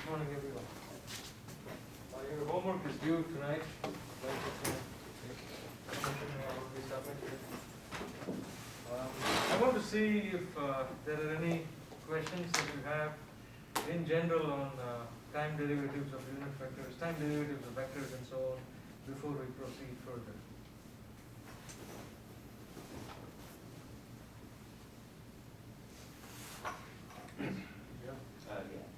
Good morning, everyone. Your homework is due tonight. I want to see if there are any questions that you have in general on time derivatives of unit vectors, time derivatives of vectors and so on before we proceed further. Yeah.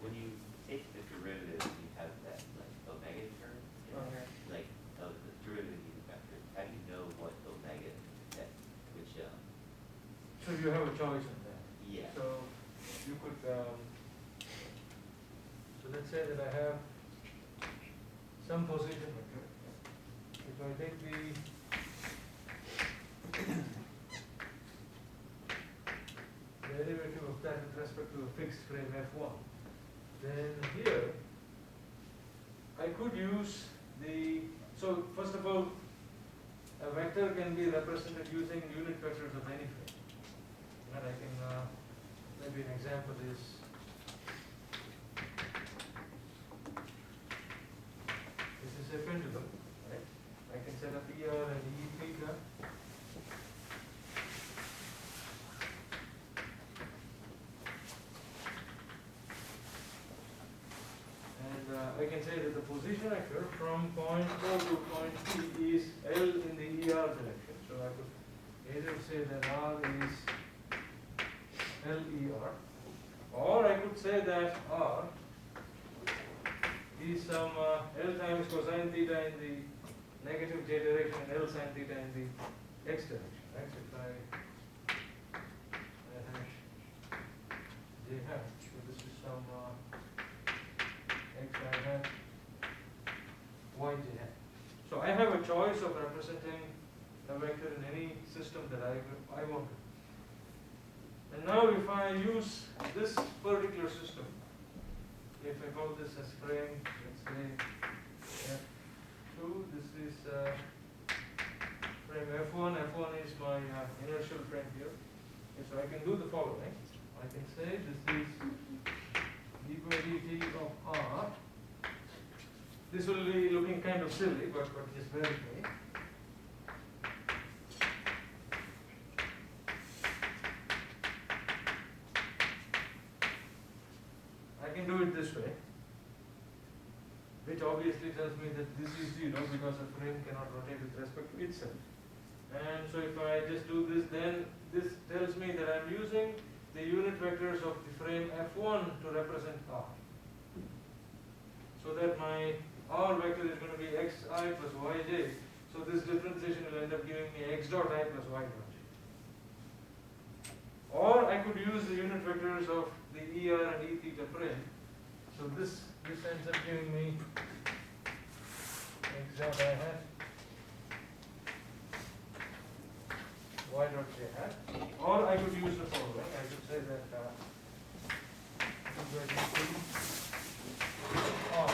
When you take the derivative, you have that like omega term. Okay. Like the derivative of the vector. How do you know what omega that which So you have a choice in that. yeah. So you could. So let's say that I have some position vector. If I take the derivative of that with respect to a fixed frame F1, then here I could use the, so first of all, a vector can be represented using unit vectors of any frame. And I can, maybe an example is, this is a pendulum, right? I can set up ER and E theta. And I can say that the position vector from point O to point P is L in the ER direction. So I could either say that R is LER, or I could say that R is some L times cosine theta in the negative j direction and L sin theta in the x direction. Right? So if I hash j hat, so this is some x I hat y j hat. So I have a choice of representing a vector in any system that I want to. And now if I use this particular system, if I call this as frame, let's say F2, this is frame F1, F1 is my inertial frame here. Okay, so I can do the following. I can say this is d by dt of R. This will be looking kind of silly, but just bear with me. I can do it this way, which obviously tells me that this is 0 because the frame cannot rotate with respect to itself. And so if I just do this, then this tells me that I'm using the unit vectors of the frame F1 to represent R. So that my R vector is going to be xi plus yj. So this differentiation will end up giving me x dot I plus y dot j. Or I could use the unit vectors of the ER and E theta frame. So this ends up giving me x dot I hat y dot j hat. Or I could use the following. I could say that R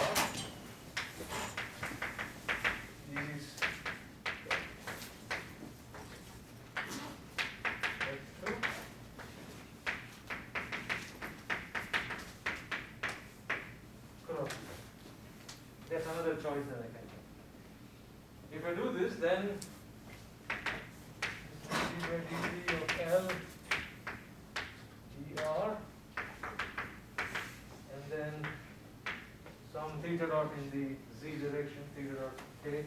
is F2 cross. That's another choice that I can make. If I do this, then d by dt of L ER, and then some theta dot in the z direction, theta dot k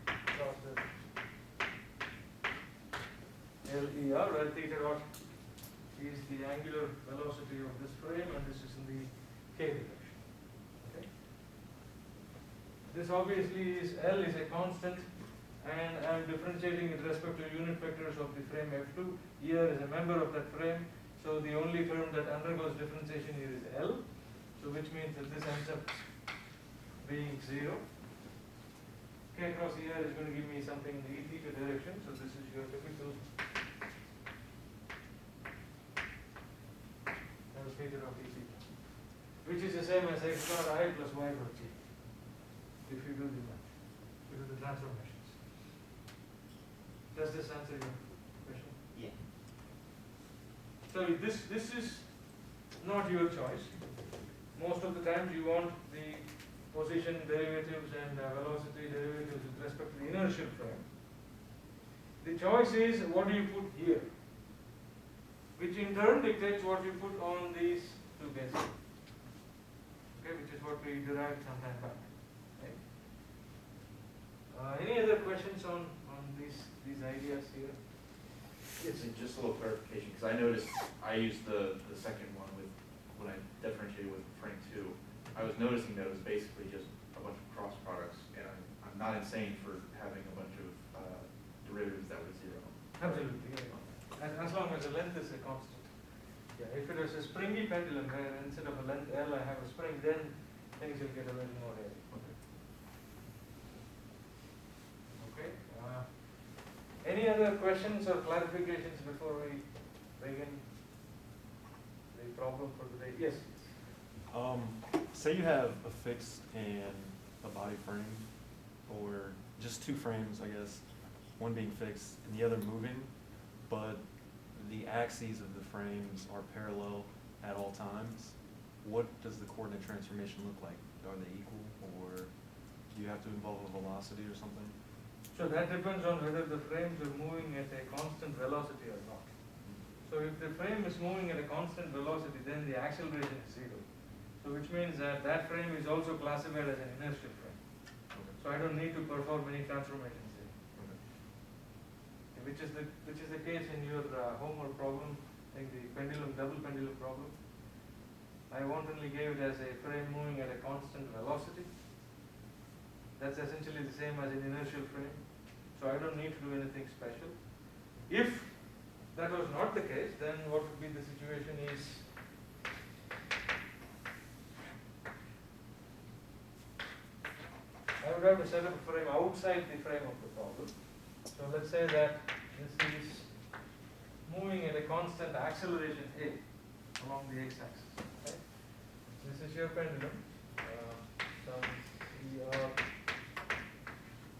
cross the LER, where theta dot is the angular velocity of this frame and this is in the k direction. Okay. This obviously is L is a constant, and I'm differentiating with respect to unit vectors of the frame F2. ER is a member of that frame, so the only term that undergoes differentiation here is L. So which means that this ends up being 0. K cross ER is going to give me something in the E theta direction, so this is your typical theta of E theta, which is the same as x dot I plus y dot j, if you do the math, if you do the transformations. Does this answer your question? Yeah. So this is not your choice. most of the times you want the position derivatives and velocity derivatives with respect to the inertial frame. The choice is what do you put here, which in turn dictates what you put on these two bases. Okay, which is what we derived some time back. Right? Any other questions on these ideas here? Yes, and just a little clarification, because I noticed I used the second one with when I differentiated with frame 2. I was noticing that it was basically just a bunch of cross products, and I'm not insane for having a bunch of derivatives that were 0. Absolutely, yeah. As long as the length is a constant. Yeah, if it is a springy pendulum where instead of a length L I have a spring, then things will get a little more hairy. Okay. Any other questions or clarifications before we begin the problem for today? Yes. Say you have a fixed and a body frame, or just two frames, I guess, one being fixed and the other moving, but the axes of the frames are parallel at all times. What does the coordinate transformation look like? Are they equal, or do you have to involve a velocity or something? So that depends on whether the frames are moving at a constant velocity or not. So if the frame is moving at a constant velocity, then the acceleration is 0. So which means that that frame is also classified as an inertial frame. Okay. So I don't need to perform any transformations here. Okay. Which is the case in your homework problem, like the double pendulum problem. I wantonly gave it as a frame moving at a constant velocity. That's essentially the same as an inertial frame. So I don't need to do anything special. If that was not the case, then what would be the situation is I would have to set up a frame outside the frame of the problem. So let's say that this is moving at a constant acceleration a along the x-axis. Okay? This is your pendulum. Some CR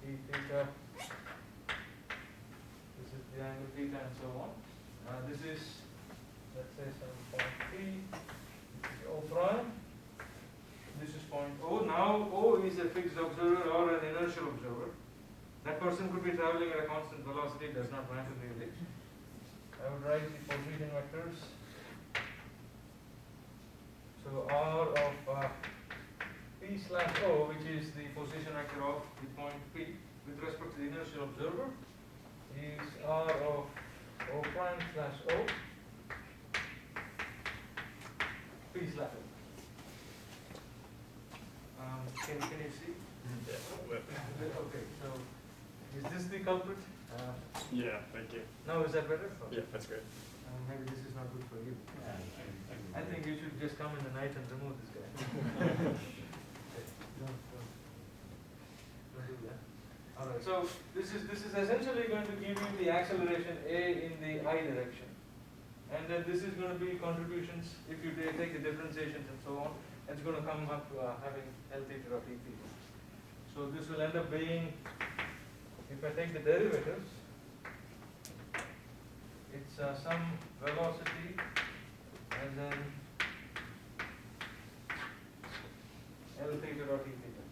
d theta. This is the angle theta and so on. This is, let's say, some point P. This is O prime. This is point O. Now O is a fixed observer or an inertial observer. That person could be traveling at a constant velocity, does not matter really. I would write the position vectors. So R of P slash O, which is the position vector of the point P with respect to the inertial observer, is R of O prime slash O P slash O. Can you see? Okay, so is this the culprit? Yeah, thank you. Now is that better? Okay. Yeah, that's great. Maybe this is not good for you. I think you should just come in the night and remove this guy. Don't do that. All right. So this is essentially going to give you the acceleration a in the I direction, and then this is going to be contributions. If you take the differentiations and so on, it's going to come up having L theta of E theta. So this will end up being, if I take the derivatives, it's some velocity and then L theta dot E theta.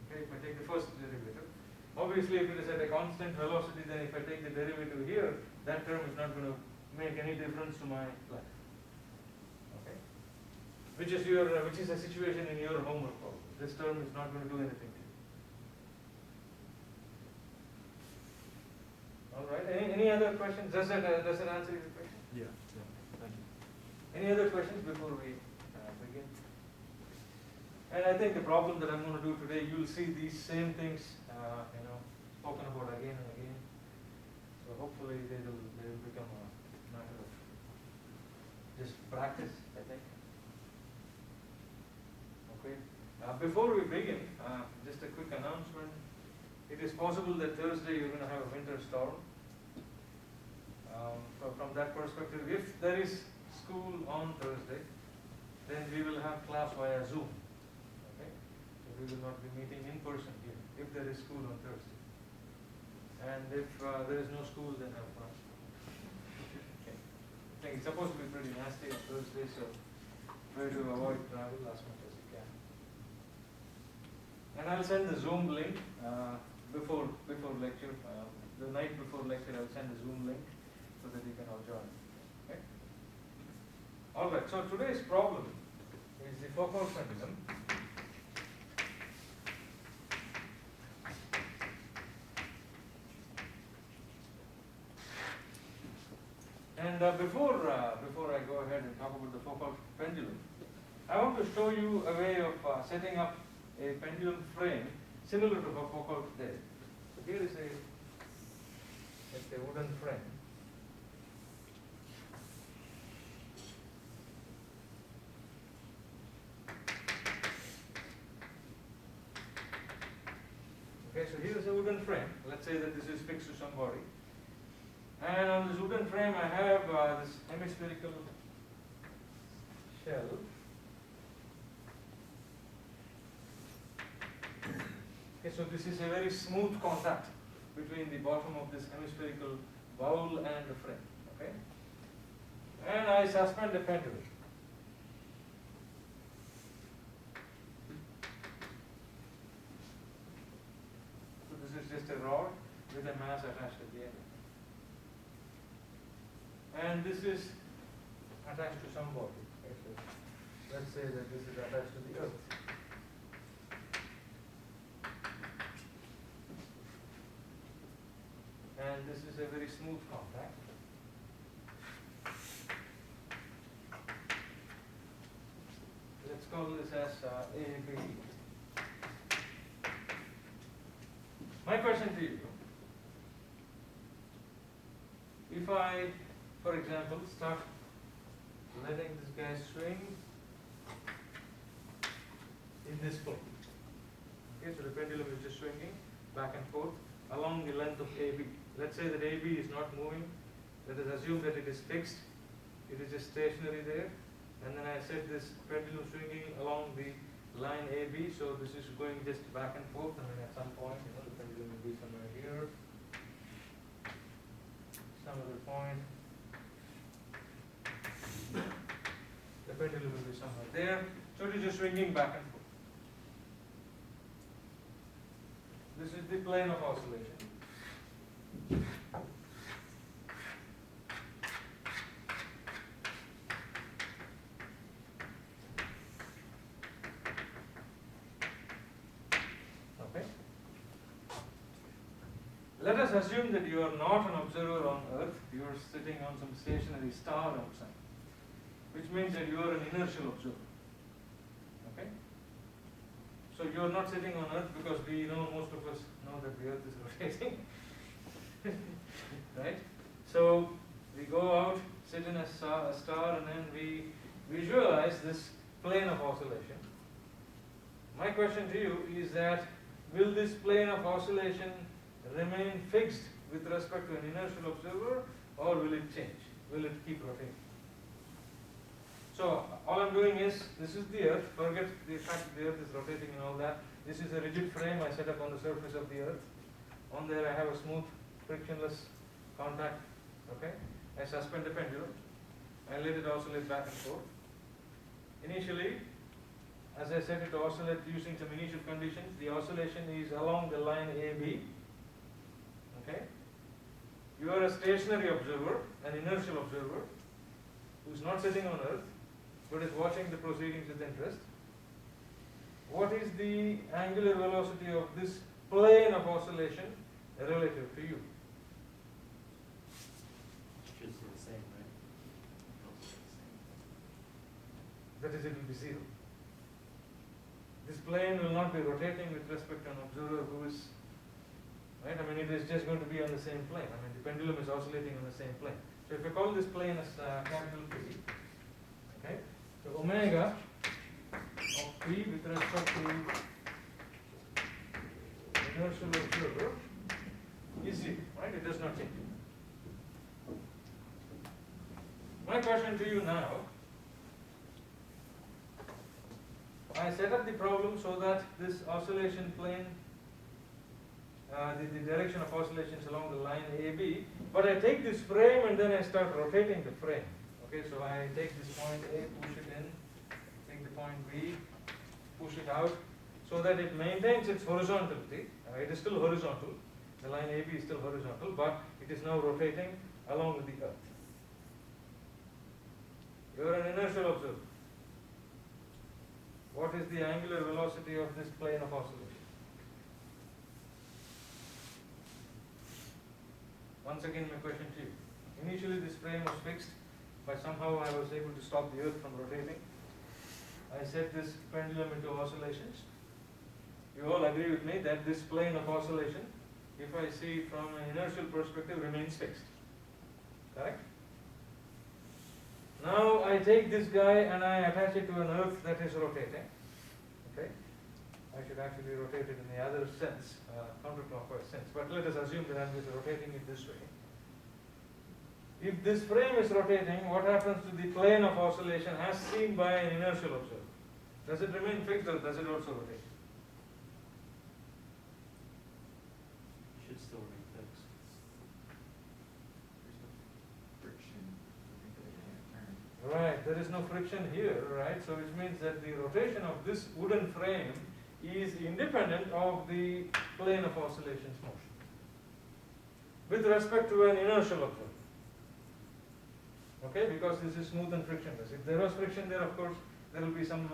Okay, if I take the first derivative, obviously if it is at a constant velocity, then if I take the derivative here, that term is not going to make any difference to my life. Okay, which is a situation in your homework problem. This term is not going to do anything to you. All right. Any other questions? Does that answer your question? Yeah, thank you. Any other questions before we begin? And I think the problem that I'm going to do today, you'll see these same things, spoken about again and again. So hopefully they will become a matter of just practice, I think. Okay. Before we begin, just a quick announcement. It is possible that Thursday you're going to have a winter storm. So from that perspective, if there is school on Thursday, then we will have class via Zoom. Okay? So we will not be meeting in person here, if there is school on Thursday. And if there is no school, then have fun. Okay. I think it's supposed to be pretty nasty on Thursday, so Try to avoid travel as much as you can. And I'll send the Zoom link before lecture. The night before lecture, I'll send the Zoom link so that you can all join. Okay. All right. So today's problem is the Foucault pendulum. And before I go ahead and talk about the Foucault pendulum, I want to show you a way of setting up a pendulum frame similar to what Foucault did. So here is a wooden frame. Okay, so here is a wooden frame. Let's say that this is fixed to some body. And on this wooden frame, I have this hemispherical shell. Okay, so this is a very smooth contact between the bottom of this hemispherical bowl and the frame. Okay, and I suspend a pendulum. So this is just a rod with a mass attached at the end. And this is attached to some body. Okay, so let's say that this is attached to the earth. And this is a very smooth contact. Let's call this as AB. My question to you, if I, for example, start letting this guy swing in this plane. Okay, so the pendulum is just swinging back and forth along the length of AB. Let's say that AB is not moving. Let us assume that it is fixed. It is just stationary there. And then I set this pendulum swinging along the line AB. So this is going just back and forth. And then at some point, the pendulum will be somewhere here. Some other point. The pendulum will be somewhere there. So it is just swinging back and forth. This is the plane of oscillation. Okay. Let us assume that you are not an observer on Earth, you are sitting on some stationary star outside, which means that you are an inertial observer. Okay? So you are not sitting on Earth because we know, most of us know that the Earth is rotating. Right? So we go out, sit in a star, and then we visualize this plane of oscillation. My question to you is that, will this plane of oscillation remain fixed with respect to an inertial observer, or will it change? Will it keep rotating? So all I'm doing is, this is the Earth, forget the fact that the Earth is rotating and all that. This is a rigid frame I set up on the surface of the Earth. On there I have a smooth, frictionless contact. Okay, I suspend the pendulum. I let it oscillate back and forth. Initially, as I set it to oscillate using some initial conditions, the oscillation is along the line AB. Okay, you are a stationary observer, an inertial observer, who is not sitting on Earth, but is watching the proceedings with interest. What is the angular velocity of this plane of oscillation relative to you? Should stay the same, right? That is, it will be zero. This plane will not be rotating with respect to an observer who is, right? I mean, it is just going to be on the same plane. I mean, the pendulum is oscillating on the same plane. So if I call this plane as capital P, okay, so omega of P with respect to inertial observer is zero, right? It does not change. My question to you now, I set up the problem so that this oscillation plane, the direction of oscillation is along the line AB, but I take this frame and then I start rotating the frame. Okay, so I take this point A, push it in, point B, push it out, so that it maintains its horizontality. It is still horizontal. The line AB is still horizontal, but it is now rotating along with the Earth. You are an inertial observer. What is the angular velocity of this plane of oscillation? Once again, my question to you. Initially, this frame was fixed, but somehow I was able to stop the Earth from rotating. I set this pendulum into oscillations. You all agree with me that this plane of oscillation, if I see it from an inertial perspective, remains fixed. Correct? Now I take this guy and I attach it to an Earth that is rotating. Okay? I should actually rotate it in the other sense, counterclockwise sense. But let us assume that I'm just rotating it this way. If this frame is rotating, what happens to the plane of oscillation as seen by an inertial observer? Does it remain fixed or does it also rotate? Should still remain fixed. Right, there is no friction here, right? So which means that the rotation of this wooden frame is independent of the plane of oscillation's motion with respect to an inertial observer. Okay, because this is smooth and frictionless. If there was friction there, of course, there will be some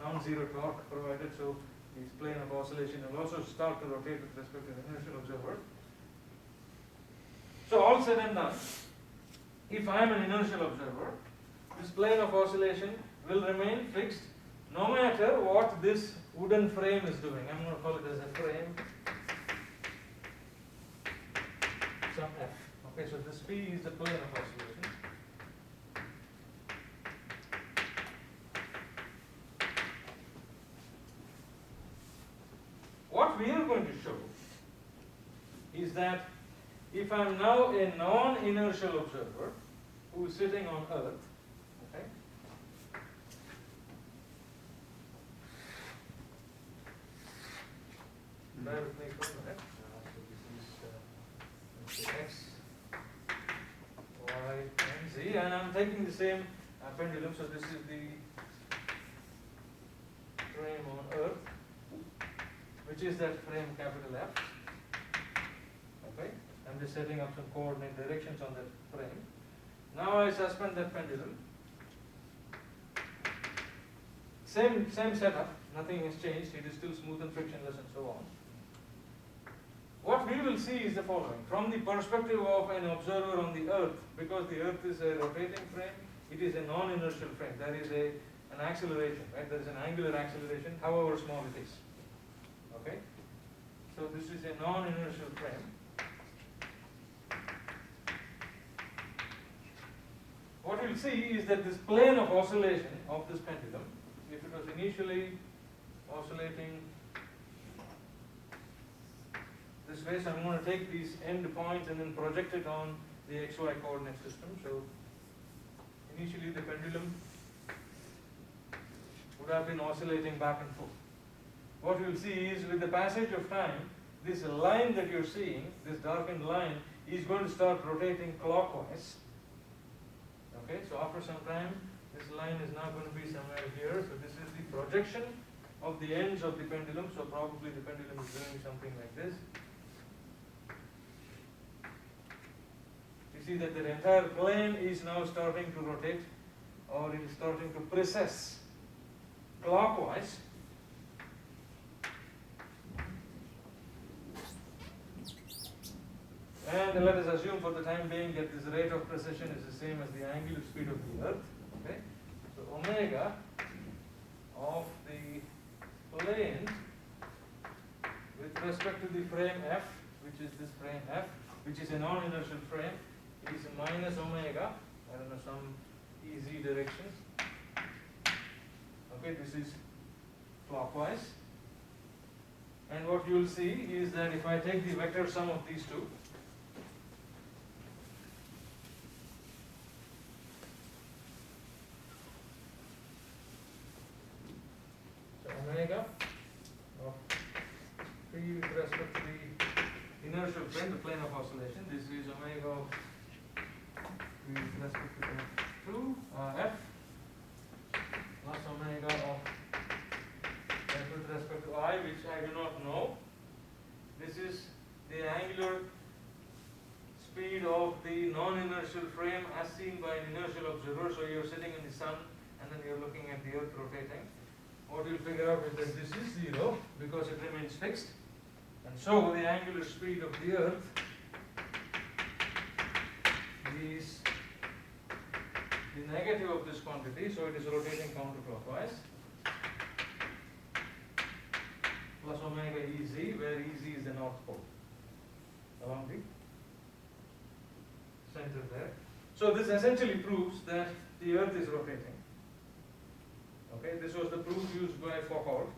non-zero torque provided, so this plane of oscillation will also start to rotate with respect to the inertial observer. So all said and done, if I am an inertial observer, this plane of oscillation will remain fixed no matter what this wooden frame is doing. I'm going to call it as a frame, some F. Okay, so this P is the plane of oscillation. What we are going to show is that if I am now a non-inertial observer who is sitting on Earth, okay, bear with me for a minute. So this is X, Y, and Z, and I'm taking the same pendulum. So this is the frame on Earth, which is that frame capital F. Okay, I'm just setting up some coordinate directions on that frame. Now I suspend that pendulum. Same setup, nothing has changed, it is still smooth and frictionless and so on. What we will see is the following. From the perspective of an observer on the Earth, because the Earth is a rotating frame, it is a non-inertial frame. There is an acceleration, right? There is an angular acceleration, however small it is. Okay? So this is a non-inertial frame. What you will see is that this plane of oscillation of this pendulum, if it was initially oscillating this way, so I'm going to take these end points and then project it on the XY coordinate system. So initially the pendulum would have been oscillating back and forth. What you will see is with the passage of time, this line that you're seeing, this darkened line, is going to start rotating clockwise. Okay, so after some time, this line is now going to be somewhere here. So this is the projection of the ends of the pendulum. So probably the pendulum is doing something like this. You see that the entire plane is now starting to rotate, or it is starting to precess clockwise. And let us assume for the time being that this rate of precession is the same as the angular speed of the Earth. Okay? So omega of the plane with respect to the frame F, which is this frame F, which is a non-inertial frame, is minus omega, I don't know, some EZ directions. Okay, this is clockwise. And what you will see is that if I take the vector sum of these two, omega of P with respect to the inertial plane, the plane of oscillation. This is omega of P with respect to F2, F plus omega I do not know. This is the angular speed of the non-inertial frame as seen by an inertial observer. So you're sitting in the sun and then you're looking at the earth rotating. What you'll figure out is that this is 0 because it remains fixed. And so the angular speed of the earth is the negative of this quantity, so it is rotating counterclockwise, plus omega Ez, where Ez is the north pole along the center there. So this essentially proves that the earth is rotating. Okay, this was the proof used by Foucault.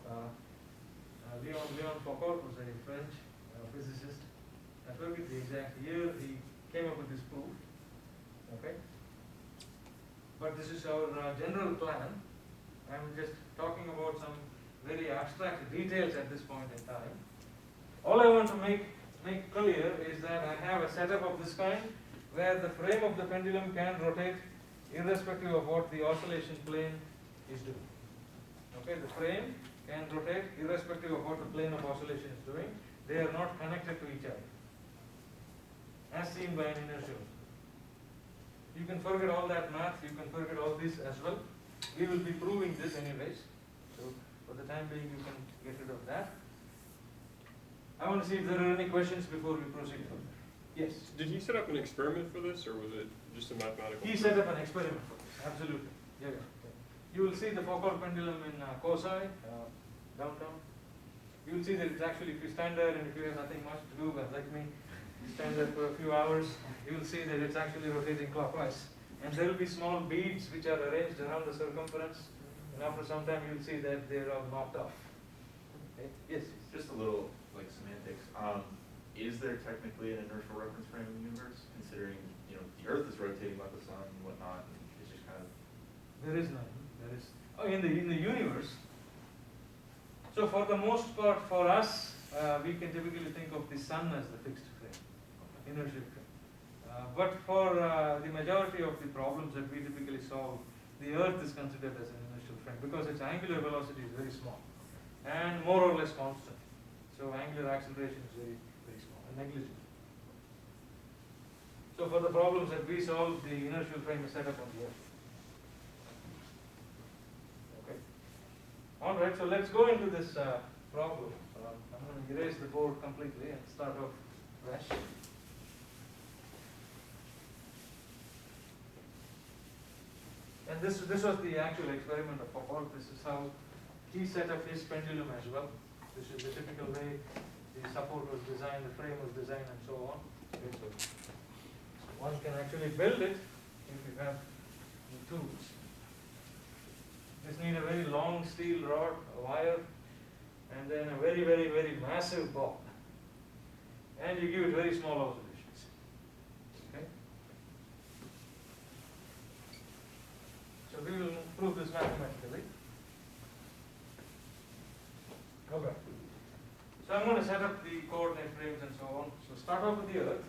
Leon Foucault was a French physicist. I forget the exact year he came up with this proof. Okay, but this is our general plan. I'm just talking about some very abstract details at this point in time. All I want to make clear is that I have a setup of this kind where the frame of the pendulum can rotate irrespective of what the oscillation plane is doing. Okay, the frame can rotate irrespective of what the plane of oscillation is doing. They are not connected to each other, as seen by an inertial. You can forget all that math, you can forget all this as well. We will be proving this anyways. So for the time being, you can get rid of that. I want to see if there are any questions before we proceed further. Yes? Did he set up an experiment for this, or was it just a mathematical? He set up an experiment for this, absolutely. Yeah. You will see the Foucault pendulum in Kosai, downtown. You will see that it's actually, if you stand there and if you have nothing much to do, but like me, you stand there for a few hours, you will see that it's actually rotating clockwise. And there will be small beads which are arranged around the circumference, and after some time you will see that they are all knocked off. Okay? Yes? Just a little like semantics. Is there technically an inertial reference frame in the universe, considering the Earth is rotating like the sun and whatnot, and it's just kind of. There is none. There is in the universe. So for the most part, for us, we can typically think of the sun as the fixed frame, inertial frame. But for the majority of the problems that we typically solve, the Earth is considered as an inertial frame because its angular velocity is very small and more or less constant. So angular acceleration is very, very small and negligible. So for the problems that we solve, the inertial frame is set up on the Earth. Okay. All right. So let's go into this problem. I'm going to erase the board completely and start off fresh. And this was the actual experiment of Foucault. This is how he set up his pendulum as well. This is the typical way the support was designed, the frame was designed, and so on. Okay, so one can actually build it if you have the tools. Just need a very long steel rod, a wire, and then a very, very, very massive ball. And you give it very small oscillations. Okay? So we will prove this mathematically. Okay. So I'm going to set up the coordinate frames and so on. So start off with the Earth.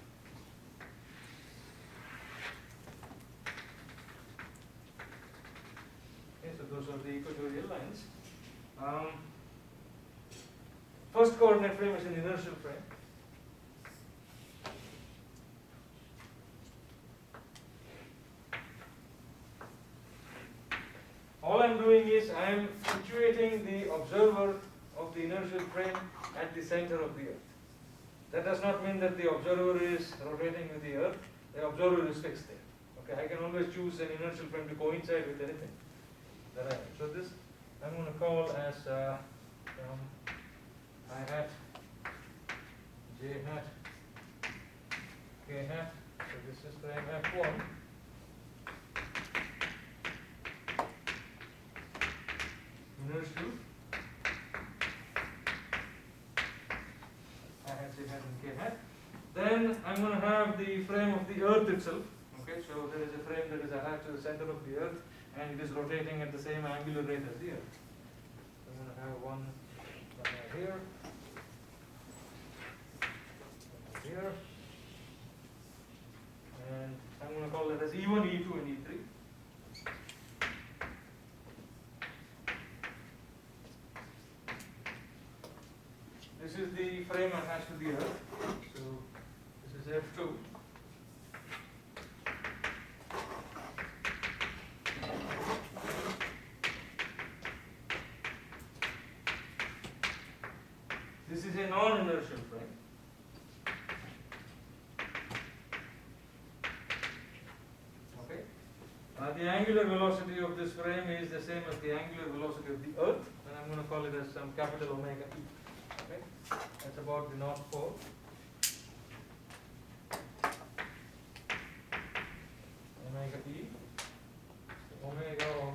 Okay, so those are the equatorial lines. First coordinate frame is an inertial frame. All I'm doing is I'm situating the observer of the inertial frame at the center of the Earth. That does not mean that the observer is rotating with the Earth. The observer is fixed there. Okay, I can always choose an inertial frame to coincide with anything that I have. So this I'm going to call as I hat, J hat, K hat. So this is frame F1. Inertial. I hat, J hat, and K hat. Then I'm going to have the frame of the Earth itself. Okay, so there is a frame that is attached to the center of the Earth, and it is rotating at the same angular rate as the Earth. I'm going to have one here, here, and I'm going to call it as E1, E2, and E3. this is the frame attached to the earth. So this is F2. This is a non-inertial frame. Okay. The angular velocity of this frame is the same as the angular velocity of the earth, and I'm going to call it as some capital omega E. Okay. That's about the North Pole. Omega E. Omega of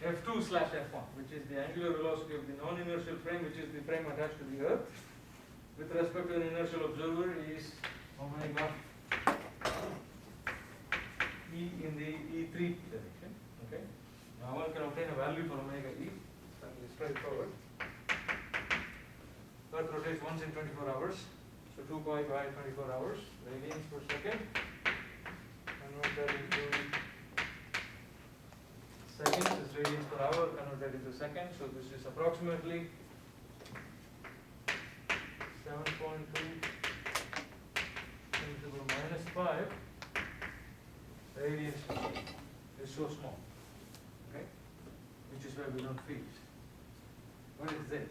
F2 slash F1, which is the angular velocity of the non-inertial frame, which is the frame attached to the earth. With respect to an inertial observer is omega E in the E3 direction. Okay. Now one can obtain a value for omega E. Fairly straightforward. Earth rotates once in 24 hours. So 2 pi by 24 hours, radians per second. Convert that into seconds is radians per hour, convert that into seconds. So this is approximately 7.2 into the -5 radians per second. It's so small, okay? Which is why we don't feel it. What is it?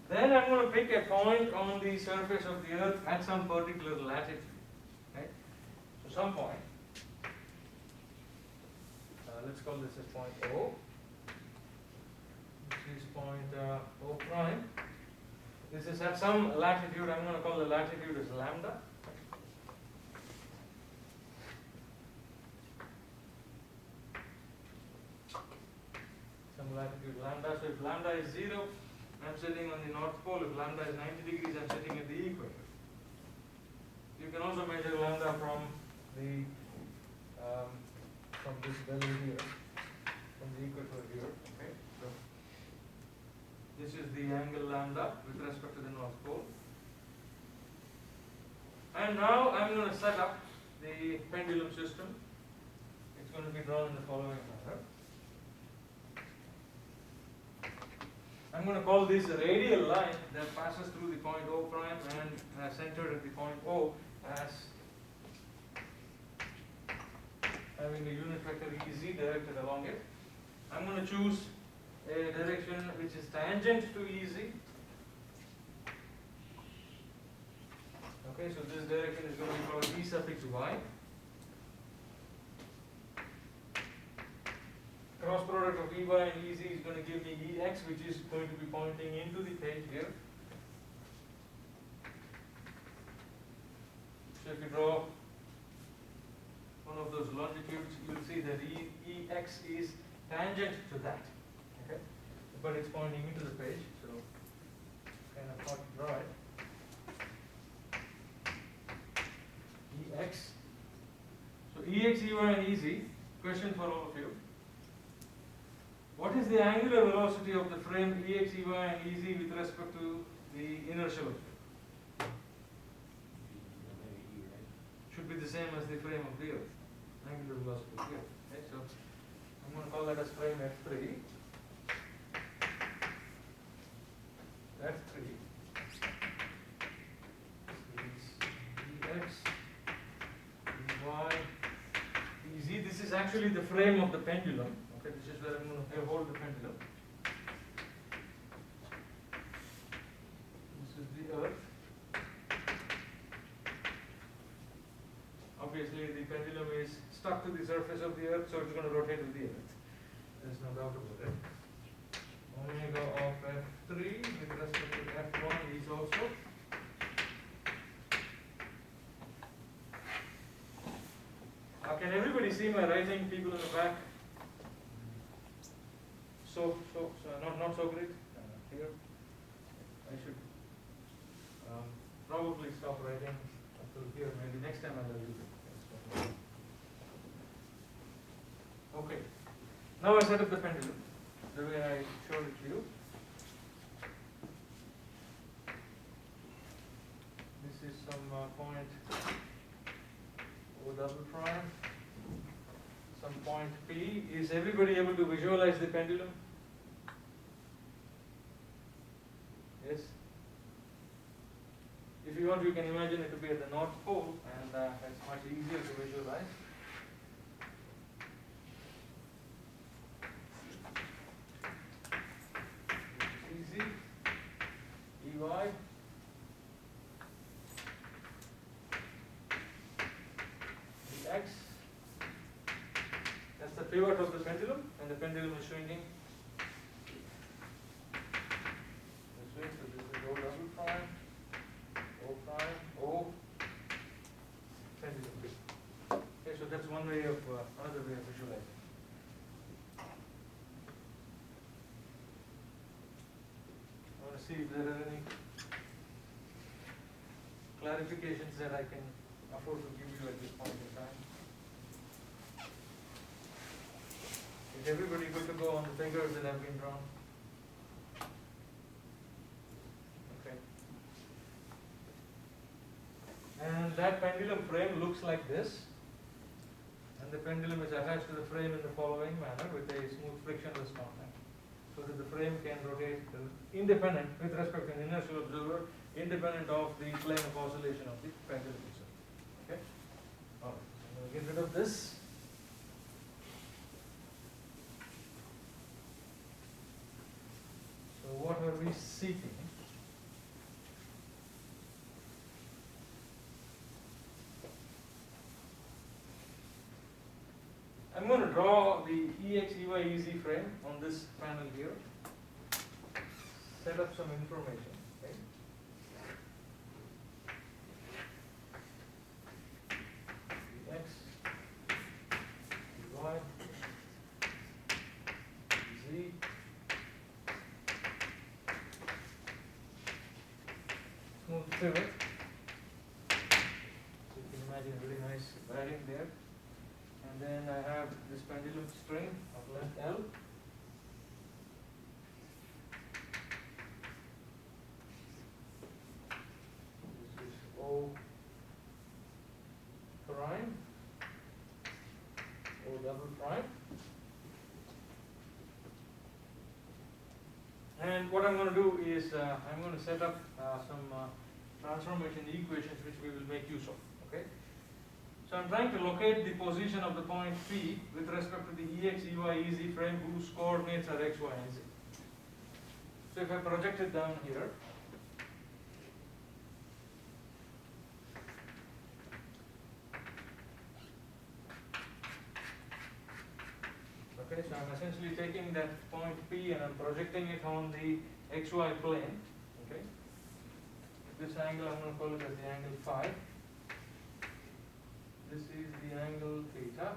Then I'm going to pick a point on the surface of the earth at some particular latitude. Okay? So some point. Let's call this as point O. This is point O prime. This is at some latitude. I'm going to call the latitude as lambda. Some latitude lambda. So if lambda is 0, I'm sitting on the North Pole. If lambda is 90 degrees, I'm sitting at the equator. You can also measure lambda from the from this value here, from the equator here. Okay, so this is the angle lambda with respect to the North Pole. And now I'm going to set up the pendulum system. It's going to be drawn in the following manner. I'm going to call this radial line that passes through the point O prime and centered at the point O as having a unit vector EZ directed along it. I'm going to choose a direction which is tangent to EZ. Okay, so this direction is going to be called E suffix y. Cross product of EY and EZ is going to give me EX, which is going to be pointing into the page here. So if you draw one of those longitudes, you'll see that EX is tangent to that. Okay, but it's pointing into the page, so kind of hard to draw it. EX. So EX, EY, and EZ. Question for all of you. What is the angular velocity of the frame EX, EY, and EZ with respect to the inertial object? Should be the same as the frame of the Earth. Angular velocity of the Earth. Okay, so I'm going to call that as frame F3. F3 is EX, EY, EZ. This is actually the frame of the pendulum. Okay, this is where I'm going to hold the pendulum. This is the Earth. Obviously, the pendulum is stuck to the surface of the Earth, so it's going to rotate with the Earth. There's no doubt about it. Omega of F3 with respect to F1 is also. Can everybody see my writing, people in the back? So not so great. Here, I should probably stop writing up to here. Maybe next time I will use it. Okay. Now I set up the pendulum the way I showed it to you. This is some point O double prime. Some point P. Is everybody able to visualize the pendulum? you want, you can imagine it to be at the North Pole, and it's much easier to visualize. It's easy. EY. X. That's the pivot of the pendulum, and the pendulum is swinging this way. So this is O double prime, O prime, O, pendulum. Okay, so that's one way of another way of visualizing. I want to see if there are any clarifications that I can afford to give you at this point in time. Is everybody good to go on the figures that have been drawn? Okay. And that pendulum frame looks like this. And the pendulum is attached to the frame in the following manner with a smooth frictionless contact, so that the frame can rotate independent with respect to an inertial observer, independent of the plane of oscillation of the pendulum itself. Okay? Alright, I'm going to get rid of this. So what are we seeking? I'm going to draw the EX, EY, EZ frame on this panel here. Set up some information. Okay? EX, EY, EZ. Smooth pivot. So you can imagine a really nice bearing there. And then I have this pendulum string of length L. This is O prime, O double prime. And what I'm going to do is I'm going to set up some transformation equations which we will make use of. Okay. So I'm trying to locate the position of the point P with respect to the EX, EY, EZ frame whose coordinates are X, Y, and Z. So if I project it down here, okay, so I'm essentially taking that point P and I'm projecting it on the XY plane. Okay. This angle I'm going to call it as the angle phi. This is the angle theta.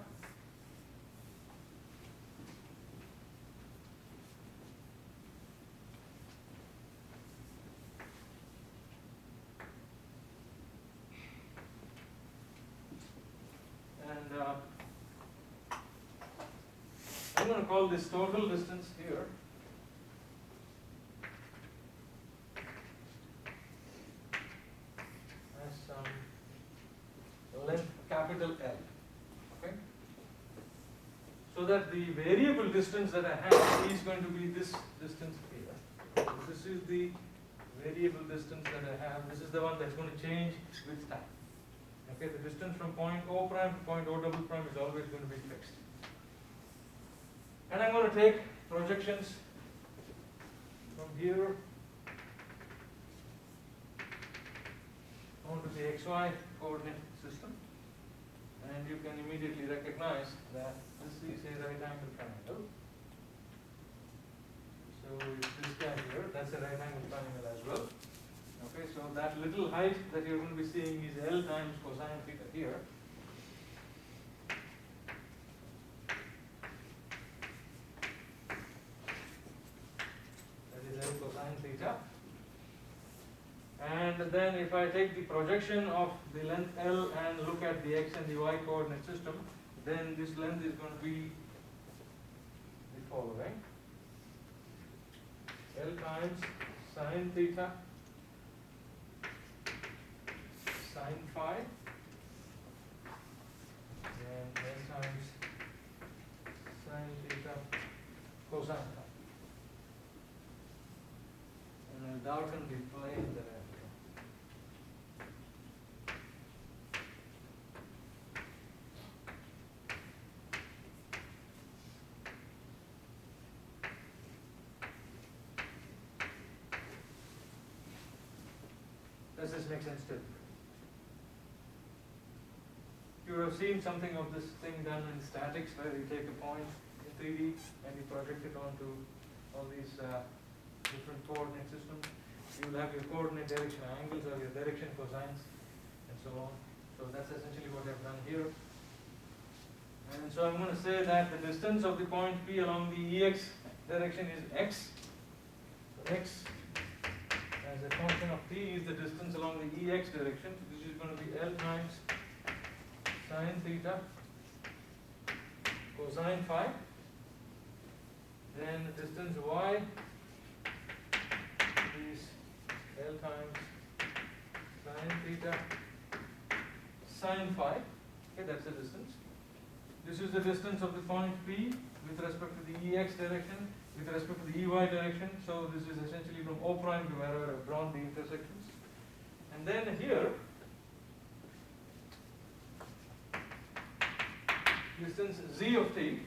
And I'm going to call this total distance here as some length capital L. Okay? So that the variable distance that I have is going to be this distance here. So this is the variable distance that I have. This is the one that's going to change with time. Okay, the distance from point O prime to point O double prime is always going to be fixed. And I'm going to take projections from here onto the XY coordinate system. And you can immediately recognize that this is a right angle triangle. So this guy here, that's a right angle triangle as well. Okay, so that little height that you're going to be seeing is L times cosine theta here. That is L cosine theta. And then if I take the projection of the length L and look at the X and the Y coordinate system, then this length is going to be the following. L times sine theta sine phi, and L times sine theta cosine phi. And I'll darken the plane that I have drawn. Does this make sense to you? You have seen something of this thing done in statics where you take a point in 3D and you project it onto all these different coordinate systems. You will have your coordinate direction angles or your direction cosines and so on. So that's essentially what I've done here. And so I'm going to say that the distance of the point P along the EX direction is x. So x as a function of t is the distance along the EX direction. So this is going to be L times sine theta cosine phi. Then the distance y is L times sine theta sine phi. Okay, that's the distance. This is the distance of the point P with respect to the EX direction, with respect to the EY direction. So this is essentially from O prime to wherever I've drawn the intersections. And then here, distance z of t,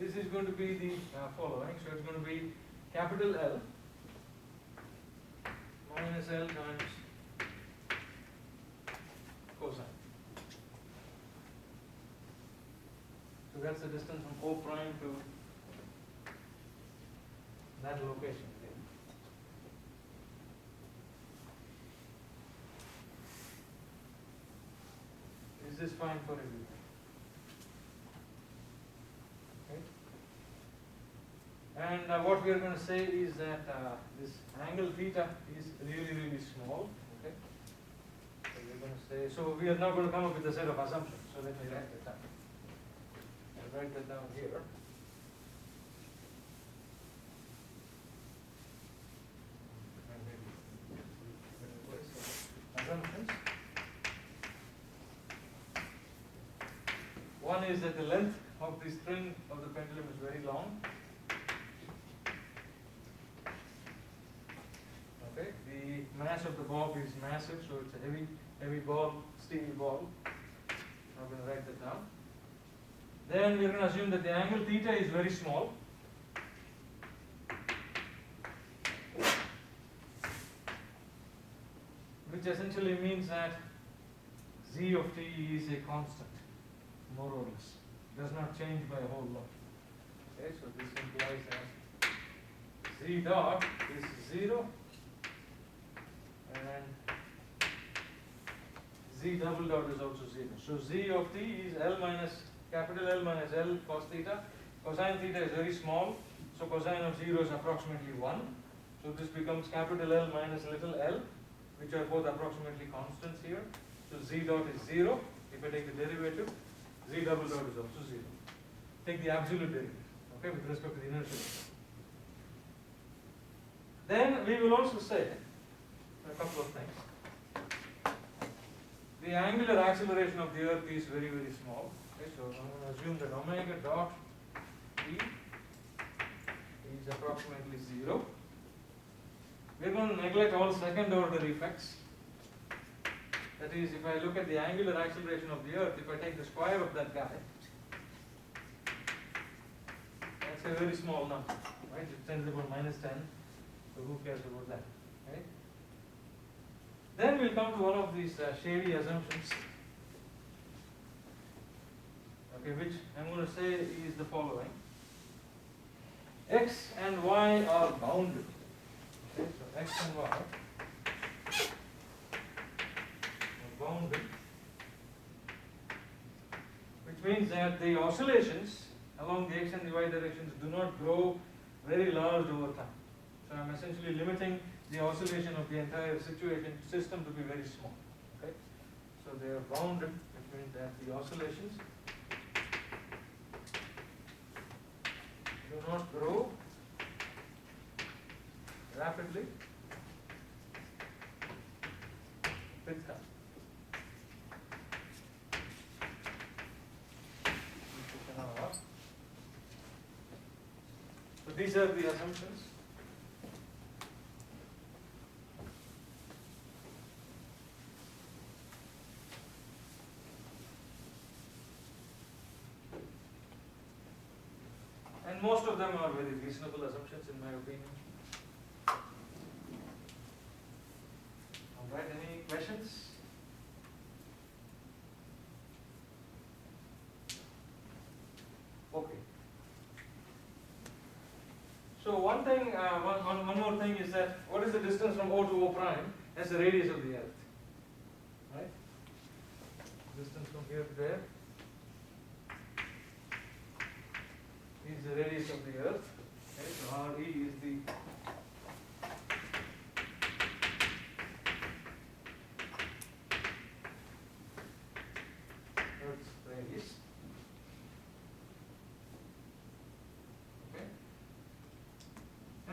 this is going to be the following. So it's going to be capital L minus L times cosine. So that's the distance from O prime to that location. Is this fine for everyone? Okay. And what we are going to say is that this angle theta is really, really small. Okay. So we are going to say, so we are now going to come up with a set of assumptions. So let me write that down. I'll write that down here. Assumptions. One is that the length of the string of the pendulum is very long. Okay, the mass of the bob is massive, so it's a heavy ball, steely ball. I'm going to write that down. Then we're going to assume that the angle theta is very small. Which essentially means that z of t is a constant, more or less. Does not change by a whole lot. Okay, so this implies that z dot is 0 and z double dot is also 0. So z of t is L minus capital L minus L cos theta. Cosine theta is very small, so cosine of 0 is approximately 1. So this becomes capital L minus little l, which are both approximately constants here. So z dot is 0. If I take the derivative, z double dot is also 0. Take the absolute derivative, okay, with respect to the inertia. Then we will also say a couple of things. The angular acceleration of the Earth is very, very small. Okay, so I'm going to assume that omega dot e is approximately 0. We're going to neglect all second order effects. That is, if I look at the angular acceleration of the Earth, if I take the square of that guy, that's a very small number, right? It tends about -10, so who cares about that, right? Then we'll come to one of these shady assumptions, okay, which I'm going to say is the following. X and y are bounded. Okay, so x and y are bounded, which means that the oscillations along the x and the y directions do not grow very large over time. So I'm essentially limiting the oscillation of the entire system to be very small. Okay, so they are bounded, which means that the oscillations do not grow rapidly with time. So these are the assumptions. And most of them are very reasonable assumptions in my opinion. Right, any questions? Okay. So one thing, one more thing is that what is the distance from O to O prime? That's the radius of the earth. Right? Distance from here to there is the radius of the earth. Okay, so RE is the Earth's radius. Okay.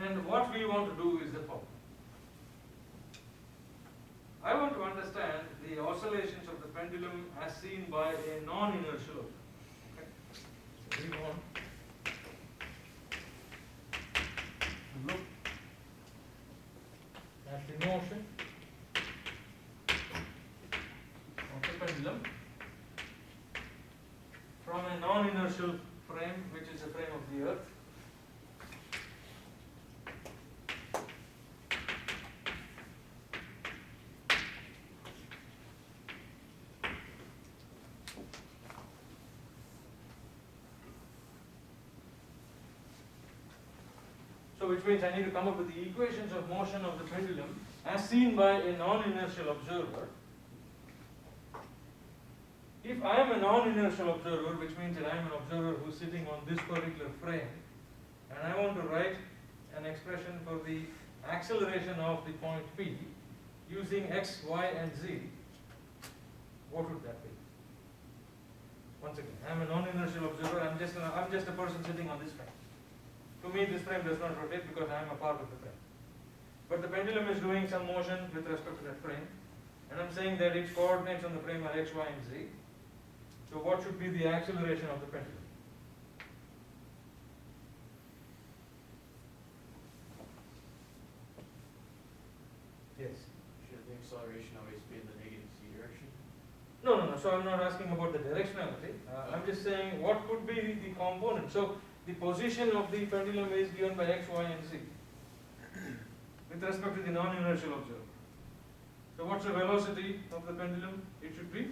And what we want to do is the following. I want to understand the oscillations of the pendulum as seen by a non-inertial object. Okay. So we want to look at the motion of the pendulum from a non-inertial frame, which is the frame of the earth. So which means I need to come up with the equations of motion of the pendulum as seen by a non-inertial observer. If I am a non-inertial observer, which means that I am an observer who is sitting on this particular frame, and I want to write an expression for the acceleration of the point P using x, y, and z, what would that be? Once again, I am a non-inertial observer. I'm just a person sitting on this frame. To me, this frame does not rotate because I am a part of the frame. But the pendulum is doing some motion with respect to that frame, and I'm saying that its coordinates on the frame are x, y, and z. So what should be the acceleration of the pendulum? Yes. Should the acceleration always be in the negative z direction? No. So I'm not asking about the directionality. I'm just saying what could be the component. So the position of the pendulum is given by x, y, and z with respect to the non-inertial observer. So what's the velocity of the pendulum? It should be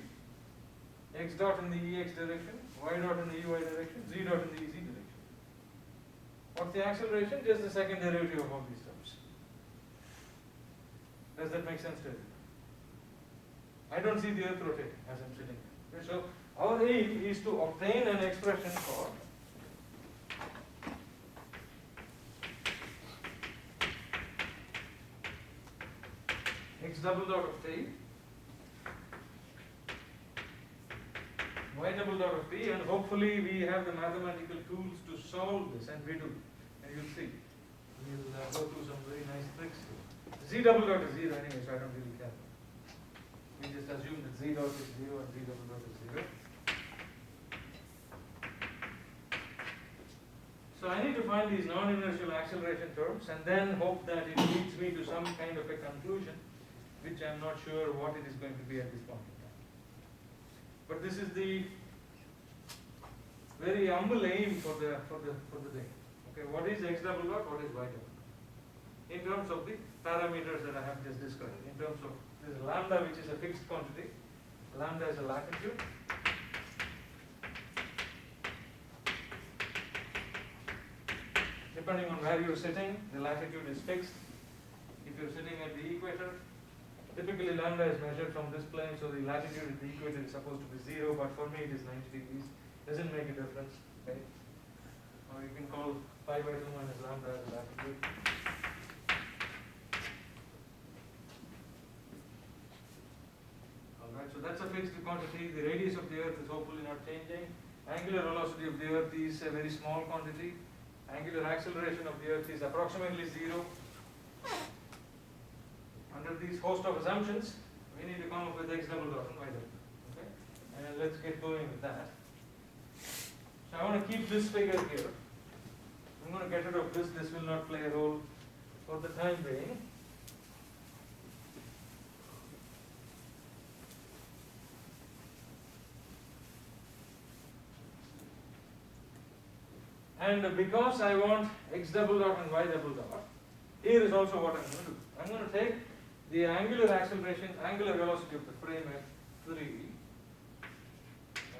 x dot in the ex direction, y dot in the ey direction, z dot in the ez direction. What's the acceleration? Just the second derivative of all these terms. Does that make sense to you? I don't see the earth rotating as I'm sitting here. Okay, so our aim is to obtain an expression for x double dot of t, y double dot of t, and hopefully we have the mathematical tools to solve this, and we do. And you'll see. We'll go through some very nice tricks. Z double dot is 0 anyway, so I don't really care. We just assume that z dot is 0 and z double dot is 0. So I need to find these non-inertial acceleration terms and then hope that it leads me to some kind of a conclusion, which I am not sure what it is going to be at this point in time. But this is the very humble aim for the thing. Okay, what is x double dot? What is y double dot? In terms of the parameters that I have just described. In terms of this lambda, which is a fixed quantity. Lambda is a latitude. Depending on where you are sitting, the latitude is fixed. If you are sitting at the equator, typically lambda is measured from this plane, so the latitude at the equator is supposed to be 0, but for me it is 90 degrees. Doesn't make a difference. Okay? Or you can call pi by 2 minus lambda as a latitude. Alright, so that's a fixed quantity. The radius of the earth is hopefully not changing. Angular velocity of the earth is a very small quantity. Angular acceleration of the earth is approximately 0. Under these host of assumptions, we need to come up with x double dot and y double dot. Okay? And let's get going with that. So I want to keep this figure here. I'm going to get rid of this. This will not play a role for the time being. And because I want x double dot and y double dot, here is also what I'm going to do. I'm going to take the angular acceleration, angular velocity of the frame F3,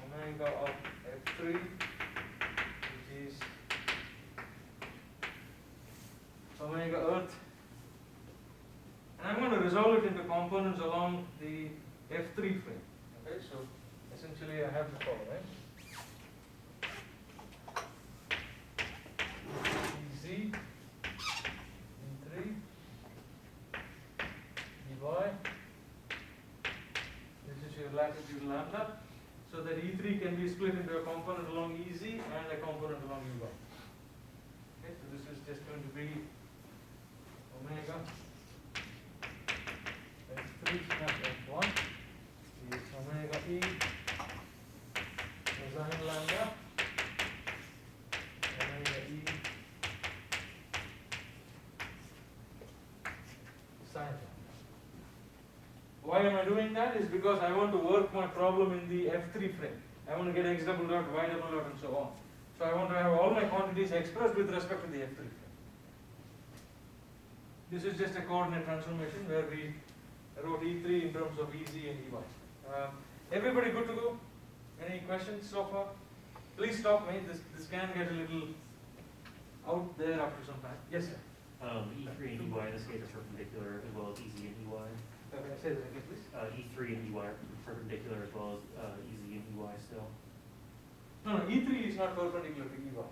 omega of F3, which is omega earth, and I'm going to resolve it into components along the F3 frame. Okay, so essentially I have the following: EZ, E3, EY. This is your latitude lambda, so that E3 can be split into a component along EZ and a component along EY. Okay, so this is just going to be omega F3 plus F1 is omega E cosine lambda omega E sine lambda. Why am I doing that? Is because I want to work my problem in the F3 frame. I want to get x double dot, y double dot, and so on. So I want to have all my quantities expressed with respect to the F3 frame. This is just a coordinate transformation where we wrote E3 in terms of EZ and EY. Everybody good to go? Any questions so far? Please stop me. This can get a little out there after some time. Yes, sir. E3 and EY in this case are perpendicular as well as EZ and EY. Say that again, please. E3 and EY are perpendicular as well as EZ and EY still. No, E3 is not perpendicular to EY.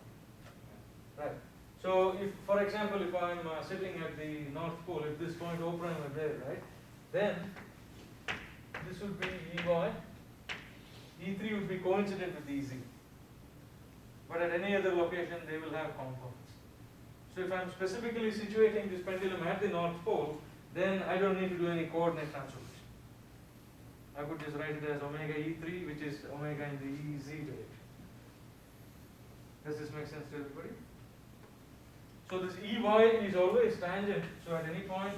Right. So, if, for example, if I'm sitting at the North Pole, if this point O prime were there, right, then this would be EY. E3 would be coincident with EZ. But at any other location, they will have components. So, if I'm specifically situating this pendulum at the North Pole, then I don't need to do any coordinate transformation. I could just write it as omega E3, which is omega in the EZ direction. Does this make sense to everybody? So this EY is always tangent. So at any point,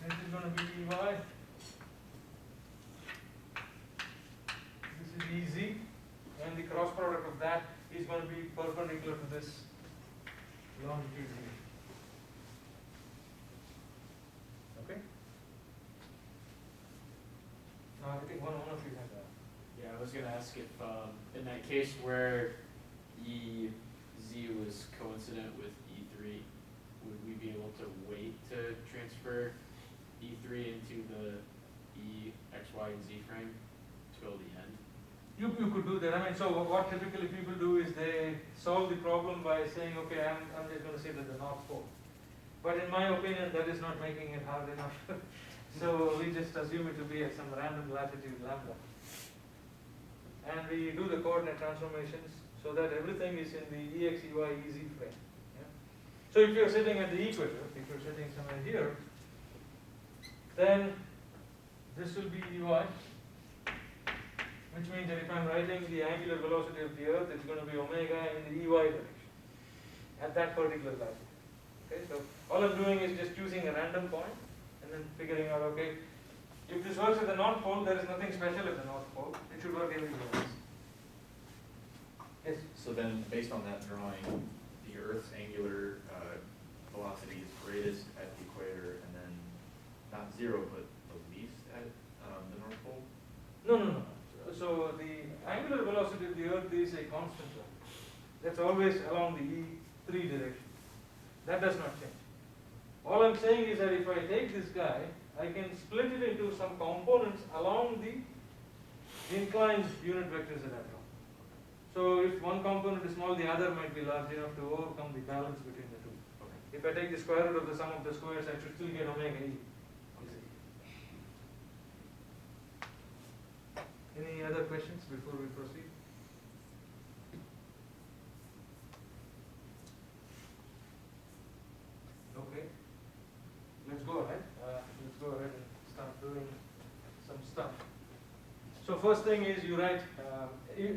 this is going to be EY. This is EZ, and the cross product of that is going to be perpendicular to this longitude here. Okay? Now I think one of you had that. Yeah, I was gonna ask if, in that case where EZ was coincident with E3, would we be able to wait to transfer E3 into the E, X, Y, and Z frame till the end? You could do that. I mean, so what typically people do is they solve the problem by saying, okay, I'm just going to say that the North Pole. But in my opinion, that is not making it hard enough. So we just assume it to be at some random latitude lambda. And we do the coordinate transformations so that everything is in the EX, EY, EZ frame. Yeah? So if you're sitting at the equator, if you're sitting somewhere here, then this will be EY, which means that if I'm writing the angular velocity of the Earth, it's going to be omega in the EY direction at that particular latitude. Okay, so all I'm doing is just choosing a random point and then figuring out, okay, if this works at the North Pole, there is nothing special at the North Pole. It should work everywhere else. Yes? So then, based on that drawing, the Earth's angular velocity is greatest at the equator, and then not zero, but the least at the North Pole? No. So the angular velocity of the Earth is a constant one. That's always along the E3 direction. That does not change. All I'm saying is that if I take this guy, I can split it into some components along the inclined unit vectors that I draw. So if one component is small, the other might be large enough to overcome the balance between the two. Okay. If I take the square root of the sum of the squares, I should still get omega E. Any other questions before we proceed? Okay. Let's go ahead. Let's go ahead and start doing some stuff. So first thing is you write, here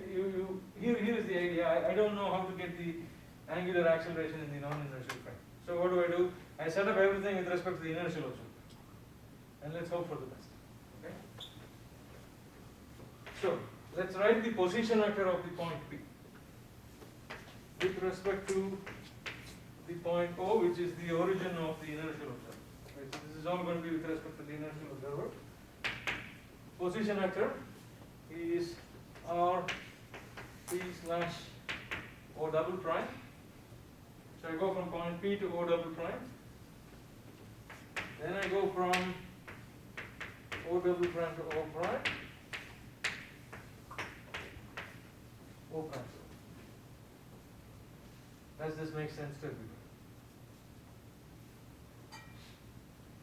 is the idea. I don't know how to get the angular acceleration in the non-inertial frame. So what do? I set up everything with respect to the inertial also. And let's hope for the best. Okay? So let's write the position vector of the point P with respect to the point O, which is the origin of the inertial observer. Right, so this is is all going to be with respect to the inertial observer. Position vector is R P slash O double prime. So I go from point P to O double prime. Then I go from O double prime to O prime. O prime. Does this make sense to everybody?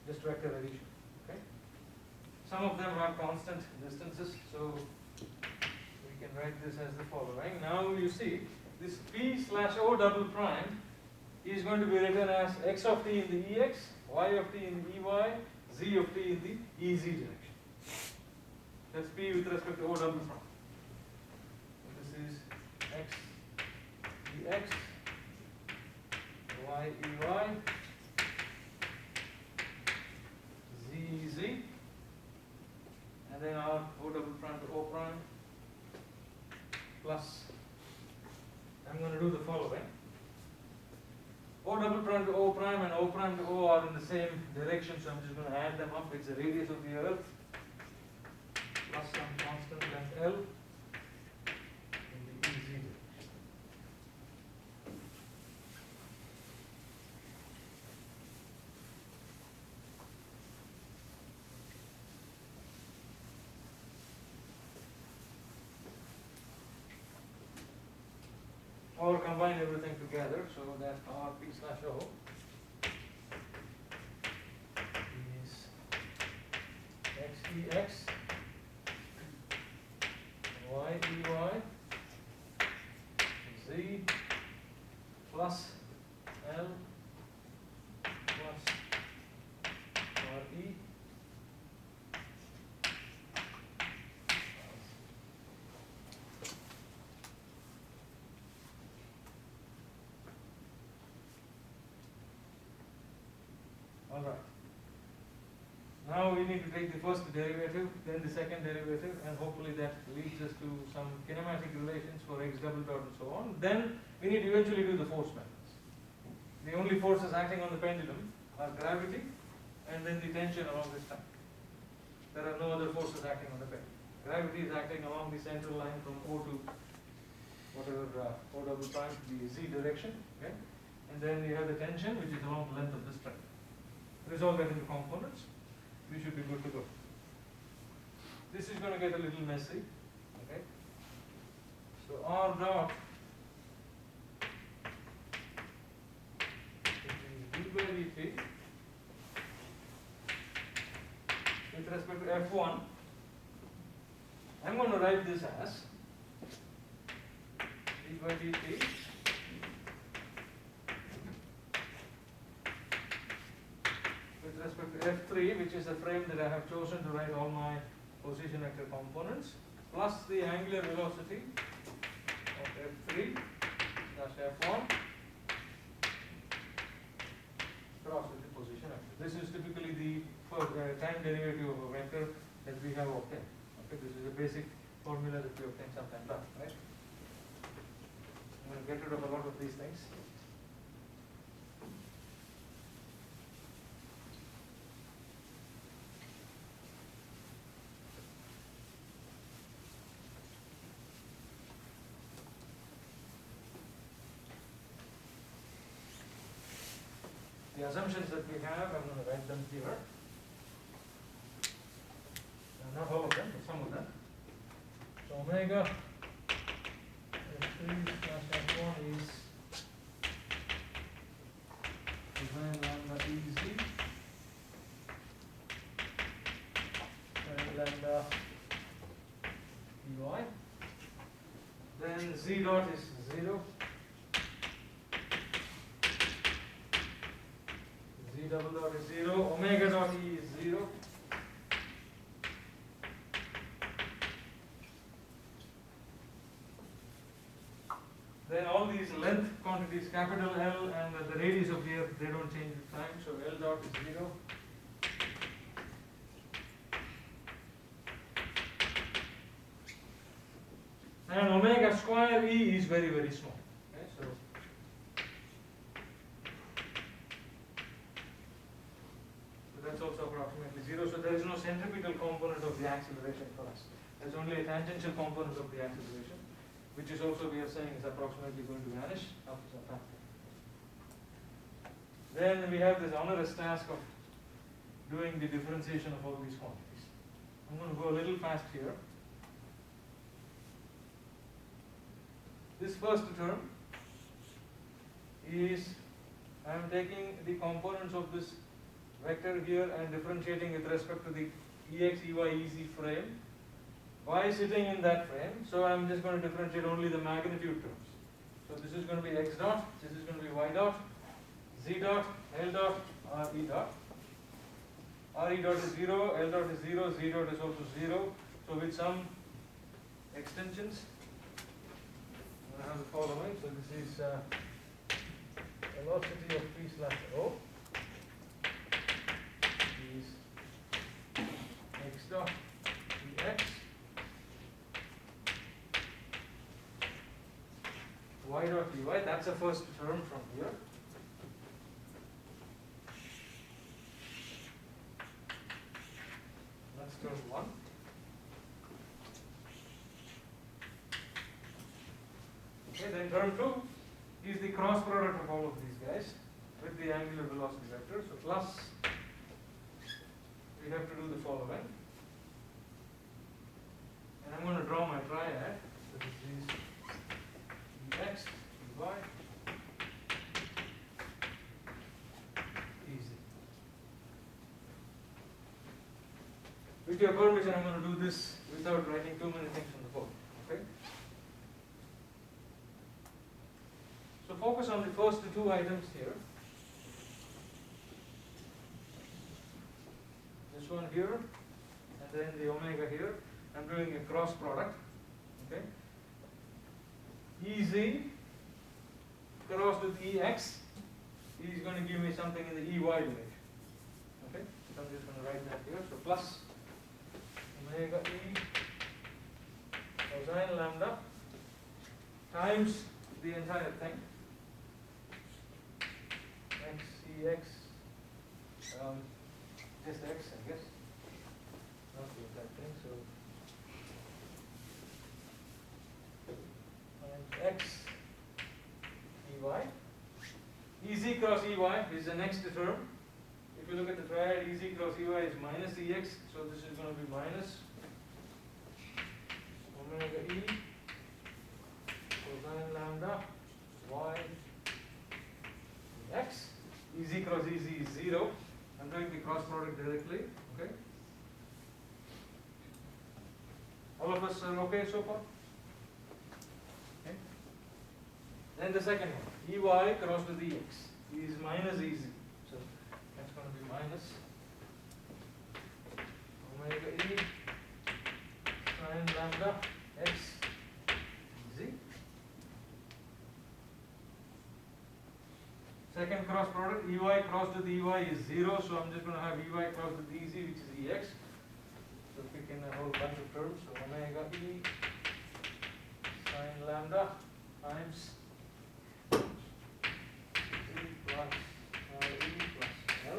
Just vector addition. Okay. Some of them have constant distances, so we can write this as the following. Now you see this P slash O double prime is going to be written as x of t in the ex, y of t in the ey, z of t in the ez direction. That's P with respect to O double prime. So this is x ex, y ey, z ez, and then our O double prime to O prime plus, I'm going to do the following. O double prime to O prime and O prime to O are in the same direction, so I'm just going to add them up. It's the radius of the earth plus some constant length L in the EZ direction. Or combine everything together, so that R P slash O is x E x, y E y, z plus L plus R E all right. Now we need to take the first derivative, then the second derivative, and hopefully that leads us to some kinematic relations for x double dot and so on. Then we need to eventually do the force methods. The only forces acting on the pendulum are gravity and then the tension along this time. There are no other forces acting on the pendulum. Gravity is acting along the central line from O to whatever O double prime to the z direction, okay? And then you have the tension, which is along the length of the string. Resolve that into components, we should be good to go. This is going to get a little messy, okay? So R dot is d by dt with respect to F1. I'm going to write this as d by dt with respect to F3, which is the frame that I have chosen to write all my position vector components, plus the angular velocity of F3 plus F1 cross with the position vector. This is typically the time derivative of a vector that we have obtained. Okay, this is a basic formula that we obtained sometime back, right? I'm going to get rid of a lot of these things. The assumptions that we have, I'm going to write them here. Not all of them, but some of them. So omega F3 plus F1 is design lambda EZ and lambda EY. Then Z dot is 0. Z double dot is 0, omega dot E is 0. Then all these length quantities, capital L and the radius of the earth, they don't change with time, so L dot is 0. And omega square E is very, very small. Okay, so that's also approximately 0. So there is no centripetal component of the acceleration for us. There's only a tangential component of the acceleration, which is also, we are saying, is approximately going to vanish after some time. Then we have this onerous task of doing the differentiation of all these quantities. I'm going to go a little fast here. This first term is, I am taking the components of this vector here and differentiating with respect to the Ex, Ey, Ez frame. Y sitting in that frame, so I am just going to differentiate only the magnitude terms. So this is going to be x dot, this is going to be y dot, z dot, l dot, re dot. Re dot is 0, l dot is 0, z dot is also 0. So with some extensions, I have the following. So this is velocity of p slash o is x dot dx, y dot dy, that's the first term from here. That's term 1. Okay, then term 2 is the cross product of all of these guys with the angular velocity vector. So plus, we have to do the following. And I'm going to draw my triad. So this is dx, dy, easy. With your permission, I'm going to do this without writing too many things on the board. Okay? So focus on the first two items here. This one here, and then the omega here. I'm doing a cross product. Okay? Ez cross with Ex is going to give me something in the Ey direction. Okay? So I'm just going to write that here. So plus omega E cosine lambda times the entire thing. X, Ex, just X, I guess. Not the entire thing, so times X, Ey. Ez cross Ey is the next term. If you look at the triad, Ez cross Ey is minus Ex, so this is going to be minus omega E cosine lambda y X. Ez cross Ez is 0. I'm doing the cross product directly. Okay. All of us are okay so far? Okay. Then the second one, Ey cross with Ex is minus Ez. So that's going to be minus omega E sine lambda X Ez. Second cross product, Ey cross with Ey is 0, so I'm just going to have Ey cross with Ez, which is Ex. So pick in a whole bunch of terms, so omega E sine lambda times Z plus Re plus L,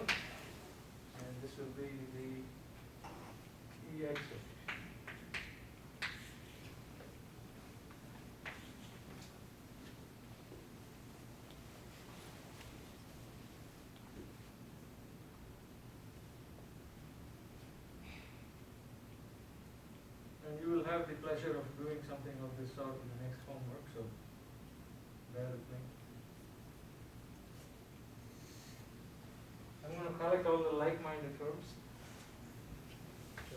and this will be the Ex. And you will have the pleasure of doing something of this sort in the next homework, so bear with me. I'm going to collect all the like-minded terms. So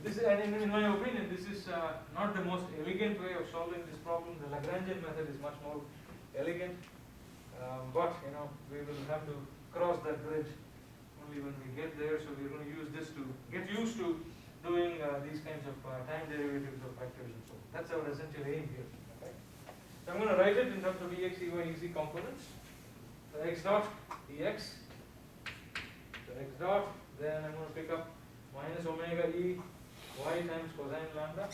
this is, and in my opinion, this is not the most elegant way of solving this problem. The Lagrangian method is much more elegant, but we will have to cross that bridge only when we get there. So we're going to use this to get used to doing these kinds of time derivatives of vectors and so on. That's our essential aim here. Okay? So I'm going to write it in terms of Ex, Ey, Ez components. So x dot Ex. So x dot. Then I'm going to pick up minus omega E y times cosine lambda.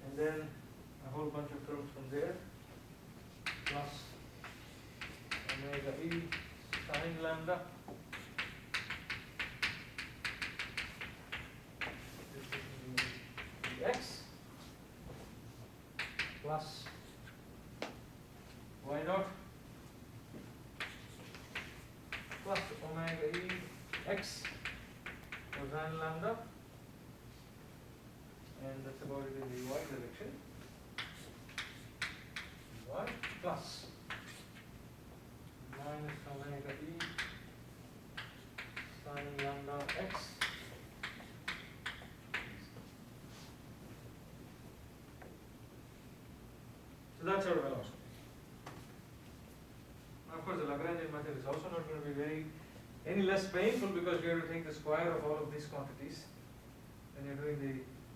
And then a whole bunch of terms from there, plus omega e sine lambda. This is the x plus y naught plus omega e x cosine lambda, and that's about it in the y direction. Y plus minus omega e sine lambda x. So that's our velocity. Now, of course, the Lagrangian method is also not going to be any less painful, because you have to take the square of all of these quantities when you're doing the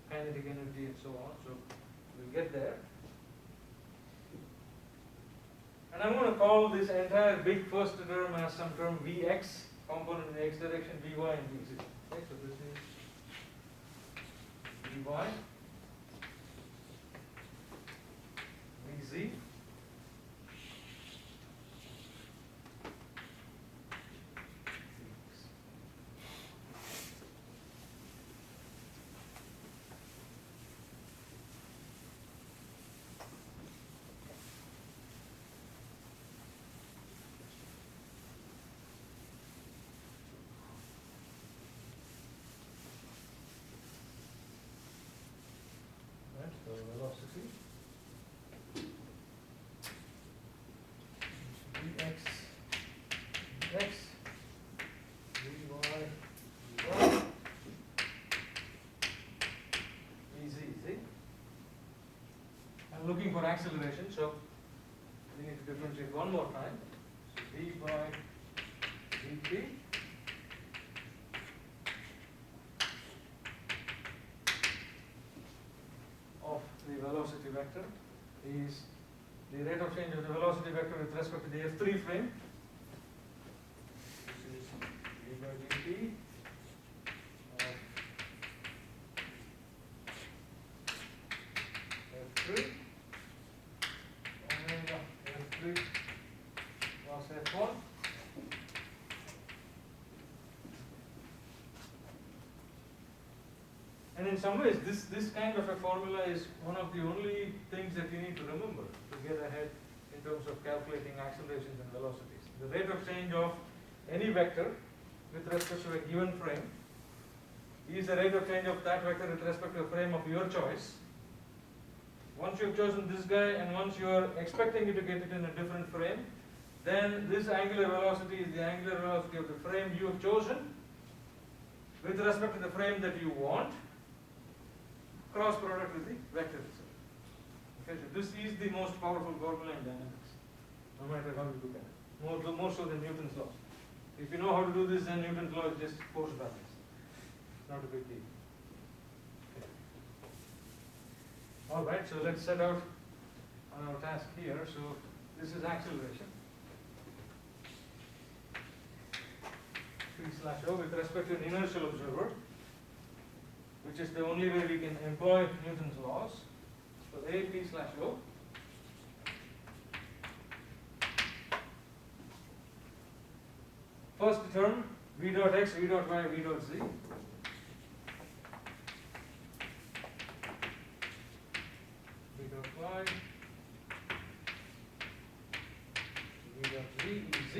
kinetic energy and so on. So we'll get there. And I'm going to call this entire big first term as some term Vx, component in the x direction, Vy and Vz. Okay, so this is Vy, Vz, right, so velocity Vx, Vx, Vy, Vy, Vz, Z. I'm looking for acceleration, so we need to differentiate one more time. So V by Vp of the velocity vector is the rate of change of the velocity vector with respect to the F3 frame. This is V by Vp of F3 omega F3 plus F1. And in some ways, this kind of a formula is one of the only things that you need to remember to get ahead in terms of calculating accelerations and velocities. The rate of change of any vector with respect to a given frame is the rate of change of that vector with respect to a frame of your choice. Once you've chosen this guy and once you are expecting it to get it in a different frame, then this angular velocity is the angular velocity of the frame you have chosen with respect to the frame that you want, cross product with the vector itself. Okay, so this is the most powerful formula in dynamics, no matter how you look at it. More so than Newton's law. If you know how to do this, then Newton's law is just force balance. Not a big deal. Okay. All right, so let's set out on our task here. So this is acceleration. P/O with respect to an inertial observer, which is the only way we can employ Newton's laws. So A P/O. First term, V dot x, V dot y, V dot z. V dot y, V dot z, z.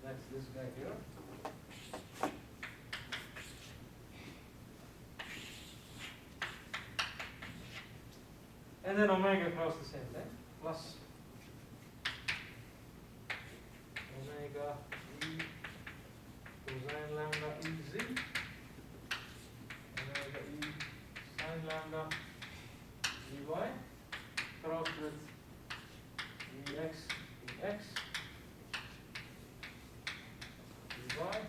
That's this guy here. And then omega across the same thing, plus omega e cosine lambda ez, omega e sine lambda ey, crossed with ex, ex, ey.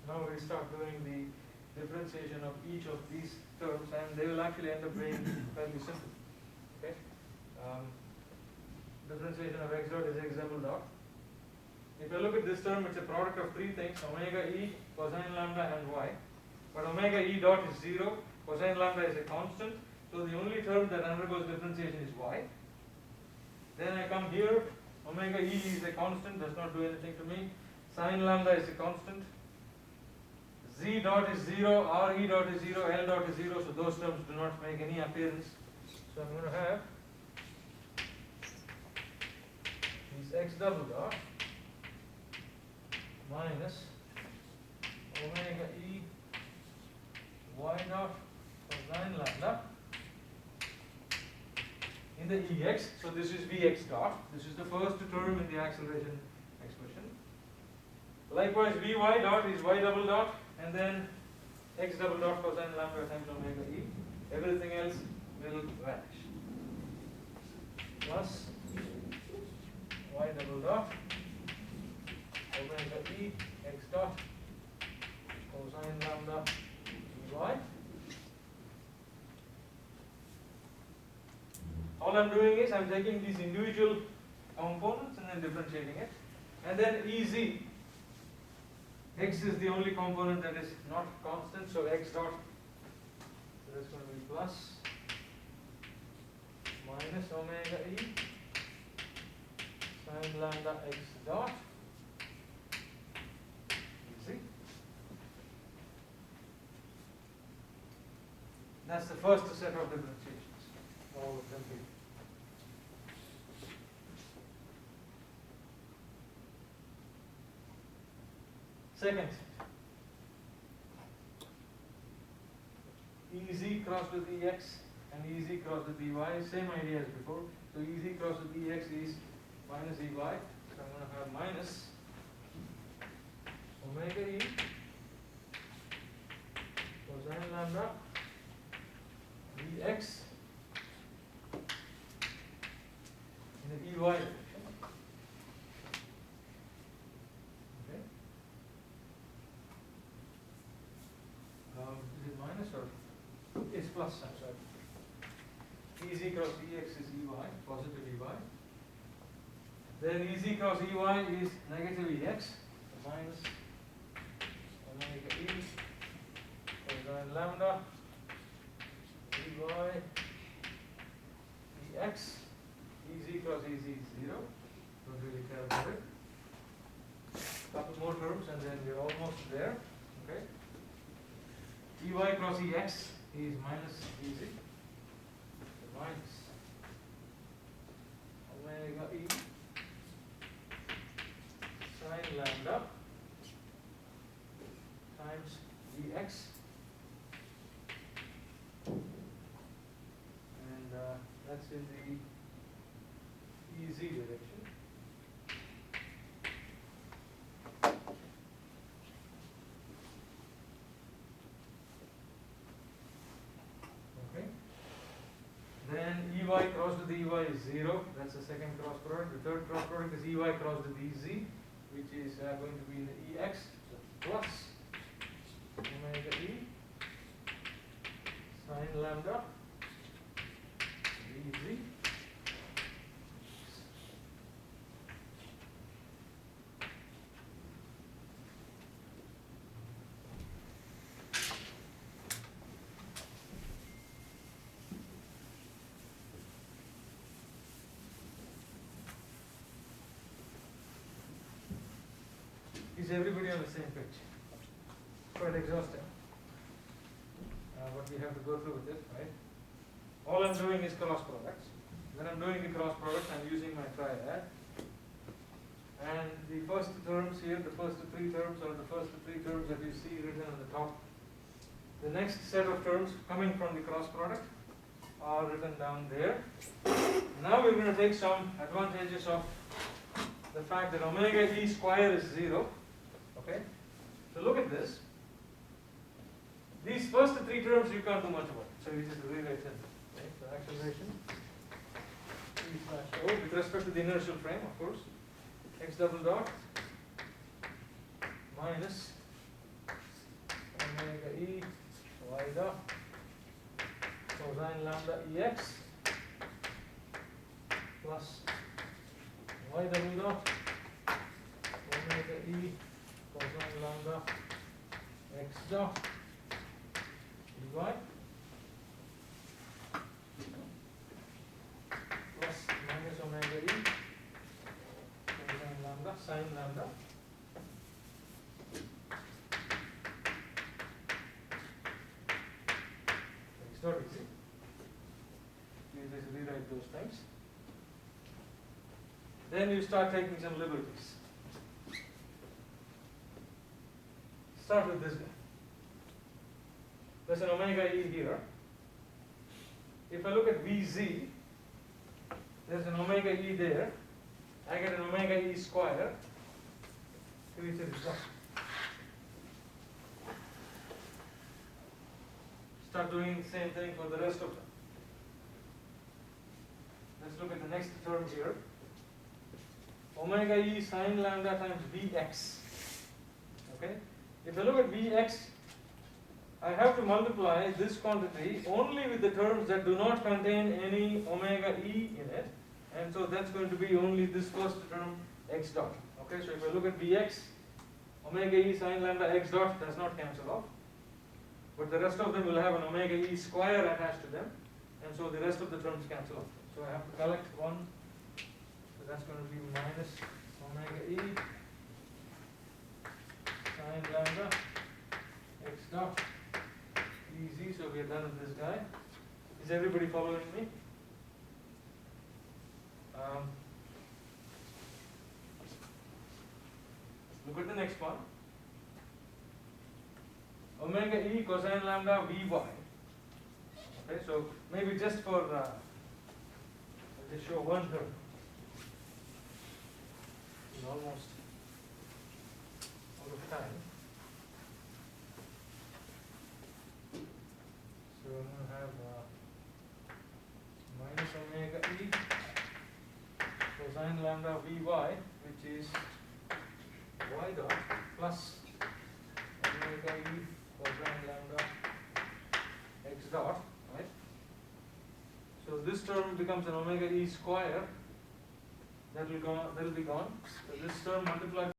Now we start doing the differentiation of each of these terms, and they will actually end up being fairly simple. Okay? Differentiation of x dot is x double dot. If you look at this term, it's a product of three things: omega e, cosine lambda, and y. But omega e dot is 0, cosine lambda is a constant, so the only term that undergoes differentiation is y. Then I come here, omega e is a constant, does not do anything to me. Sine lambda is a constant. Z dot is 0, Re dot is 0, L dot is 0, so those terms do not make any appearance. So I'm going to have is x double dot minus omega e y dot cosine lambda in the Ex. So this is Vx dot. This is the first term in the acceleration expression. Likewise, Vy dot is y double dot, and then x double dot cosine lambda times omega e. Everything else will vanish. Plus y double dot omega e x dot cosine lambda Vy. All I'm doing is I'm taking these individual components and then differentiating it. And then Ez, x is the only component that is not constant, so x dot, so that's going to be plus minus omega e sine lambda x dot Ez. That's the first set of differentiations. All of them be. Second, Ez crossed with Ex and Ez crossed with Ey, same idea as before. So Ez crossed with Ex is minus Ey. So I'm going to have minus omega e cosine lambda Ex in the Ey direction. Okay. Is it minus or it's plus? I'm sorry. Ez cross Ex is Ey, positive Ey. Then Ez cross Ey is negative Ex, so minus omega e cosine lambda Ey Ex. Ez cross Ez is 0. Don't really care about it. Couple more terms and then we're almost there. Okay. Ey cross Ex is minus Ez. So minus omega e sine lambda times Ex. And that's in the Ez direction. Okay. Then Ey crossed with Ey is 0. That's the second cross product. The third cross product is Ey crossed with Ez, which is going to be in the Ex. So plus omega e sine lambda Ez. Is everybody on the same page? Quite exhausting. But we have to go through with it, right? All I'm doing is cross products. When I'm doing the cross products, I'm using my triad. And the first terms here, the first three terms are the first three terms that you see written on the top. The next set of terms coming from the cross product are written down there. Now we're going to take some advantages of the fact that omega e square is 0. Okay? So look at this. These first three terms you can't do much about. So you just rewrite them. Okay? So acceleration e slash O with respect to the inertial frame, of course. X double dot minus dot cosine lambda ex plus y double dot omega e cosine lambda x dot dy plus minus omega e cosine lambda sin lambda x dot easy. You just rewrite those things. Then you start taking some liberties. Start with this guy. There's an omega e here. If I look at Vz, there's an omega e there. I get an omega e square. Which is what? Start doing the same thing for the rest of them. Let's look at the next term here. Omega e sin lambda times Vx. Okay? If I look at Vx, I have to multiply this quantity only with the terms that do not contain any omega e in it, and so that's going to be only this first term x dot. Okay, so if I look at Vx, omega e sin lambda x dot does not cancel off, but the rest of them will have an omega e square attached to them, and so the rest of the terms cancel off. So I have to collect one, so that's going to be minus omega e sin lambda x dot easy. So we are done with this guy. Is everybody following me? Look at the next one. Omega e cosine lambda Vy. Okay, so maybe just for I'll just show one term. It's almost out of time. So I'm going to have minus omega e cosine lambda Vy, which is y dot plus omega e cosine lambda x dot, right? So this term becomes an omega e square. That will be gone. So this term multiplied